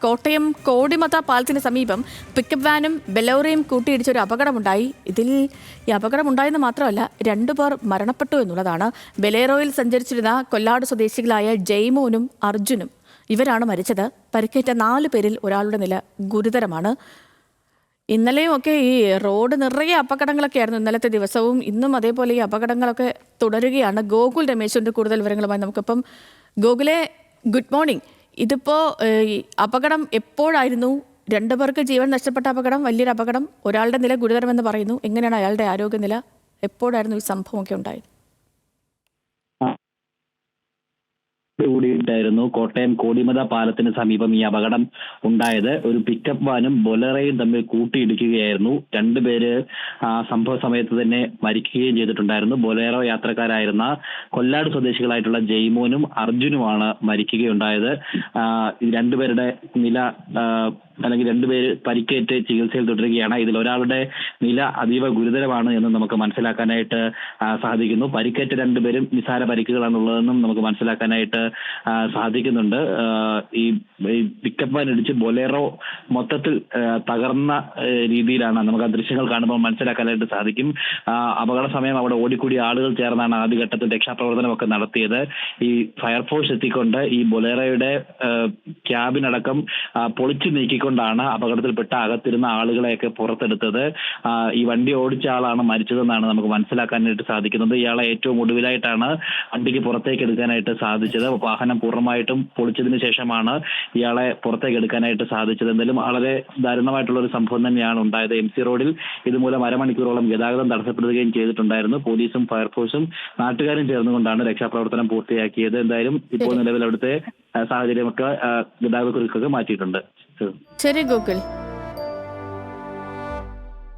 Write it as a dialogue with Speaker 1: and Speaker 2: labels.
Speaker 1: കോട്ടയം കോടിമത പാലത്തിന് സമീപം പിക്കപ്പ് വാനും ബെലോറയും കൂട്ടിയിടിച്ച ഒരു അപകടമുണ്ടായി. ഇതിൽ ഈ അപകടമുണ്ടായെന്ന് മാത്രമല്ല 2 പേർ മരണപ്പെട്ടു എന്നുള്ളതാണ്. ബെലേറോയിൽ സഞ്ചരിച്ചിരുന്ന കൊല്ലാട് സ്വദേശികളായ ജയ്മോനും അർജുനും ഇവരാണ് മരിച്ചത്. പരിക്കേറ്റ 4 പേരിൽ ഒരാളുടെ നില ഗുരുതരമാണ്. ഇന്നലെയും ഒക്കെ ഈ റോഡ് നിറയെ അപകടങ്ങളൊക്കെ ആയിരുന്നു ഇന്നലത്തെ ദിവസവും. ഇന്നും അതേപോലെ ഈ അപകടങ്ങളൊക്കെ തുടരുകയാണ്. ഗോകുൽ രമേശിന്റെ കൂടുതൽ വിവരങ്ങളുമായി നമുക്കിപ്പം. ഗോകുലെ, ഗുഡ് മോർണിംഗ്. ഇതിപ്പോ അപകടം എപ്പോഴായിരുന്നു? 2 പേർക്ക് ജീവൻ നഷ്ടപ്പെട്ട അപകടം, വലിയൊരു അപകടം. ഒരാളുടെ നില ഗുരുതരമെന്ന് പറയുന്നു. എങ്ങനെയാണ് അയാളുടെ ആരോഗ്യനില? എപ്പോഴായിരുന്നു ഈ സംഭവമൊക്കെ ഉണ്ടായത്?
Speaker 2: കൂടിയിട്ടായിരുന്നു കോട്ടയം കോടിമത പാലത്തിന് സമീപം ഈ അപകടം ഉണ്ടായത്. ഒരു പിക്കപ്പ് വാനും ബൊലേറോയും തമ്മിൽ കൂട്ടിയിടിക്കുകയായിരുന്നു. 2 പേര് സംഭവ സമയത്ത് തന്നെ മരിക്കുകയും ചെയ്തിട്ടുണ്ടായിരുന്നു. ബൊലേറോ യാത്രക്കാരായിരുന്ന കൊല്ലാട് സ്വദേശികളായിട്ടുള്ള ജയ്മോനും അർജുനുമാണ് മരിക്കുകയുണ്ടായത്. 2 പേരുടെ നില അല്ലെങ്കിൽ 2 പേര് പരിക്കേറ്റ് ചികിത്സയിൽ തുടരുകയാണ്. ഇതിൽ ഒരാളുടെ നില അതീവ ഗുരുതരമാണ് എന്ന് നമുക്ക് മനസ്സിലാക്കാനായിട്ട് സാധിക്കുന്നു. പരിക്കേറ്റ 2 പേരും നിസാര പരിക്കുകളാണുള്ളതെന്നും നമുക്ക് മനസ്സിലാക്കാനായിട്ട് സാധിക്കുന്നുണ്ട്. ഈ പിക്കപ്പ് വാൻ ഇടിച്ച് ബൊലേറോ മൊത്തത്തിൽ തകർന്ന രീതിയിലാണ് നമുക്ക് ആ ദൃശ്യങ്ങൾ കാണുമ്പോൾ മനസ്സിലാക്കാനായിട്ട് സാധിക്കും. അപകട സമയം അവിടെ ഓടിക്കൂടിയ ആളുകൾ ചേർന്നാണ് ആദ്യഘട്ടത്തിൽ രക്ഷാപ്രവർത്തനമൊക്കെ നടത്തിയത്. ഈ ഫയർഫോഴ്സ് എത്തിക്കൊണ്ട് ഈ ബൊലേറോയുടെ ക്യാബിനടക്കം പൊളിച്ചു നീക്കിക്കൊണ്ടാണ് അപകടത്തിൽപ്പെട്ട അകത്തിരുന്ന ആളുകളെയൊക്കെ പുറത്തെടുത്തത്. ഈ വണ്ടി ഓടിച്ച ആളാണ് മരിച്ചതെന്നാണ് നമുക്ക് മനസ്സിലാക്കാനായിട്ട് സാധിക്കുന്നത്. ഇയാളെ ഏറ്റവും ഒടുവിലായിട്ടാണ് വണ്ടിക്ക് പുറത്തേക്ക് എടുക്കാനായിട്ട് സാധിച്ചത്. വാഹനം പൂർണ്ണമായിട്ടും പൊളിച്ചതിന് ശേഷമാണ് ഇയാളെ പുറത്തേക്ക് എടുക്കാനായിട്ട് സാധിച്ചത്. എന്തായാലും വളരെ ദാരുണമായിട്ടുള്ള ഒരു സംഭവം തന്നെയാണ് ഉണ്ടായത്. MC റോഡിൽ ഇതുമൂലം അരമണിക്കൂറോളം ഗതാഗതം തടസ്സപ്പെടുകയും ചെയ്തിട്ടുണ്ടായിരുന്നു. പോലീസും ഫയർഫോഴ്സും നാട്ടുകാരും ചേർന്നുകൊണ്ടാണ് രക്ഷാപ്രവർത്തനം പൂർത്തിയാക്കിയത്. എന്തായാലും ഇപ്പോൾ നിലവിൽ അവിടുത്തെ സാഹചര്യമൊക്കെ ഗതാഗത കുരുക്കൊക്കെ മാറ്റിയിട്ടുണ്ട്.
Speaker 1: ശരി ഗോകുൽ.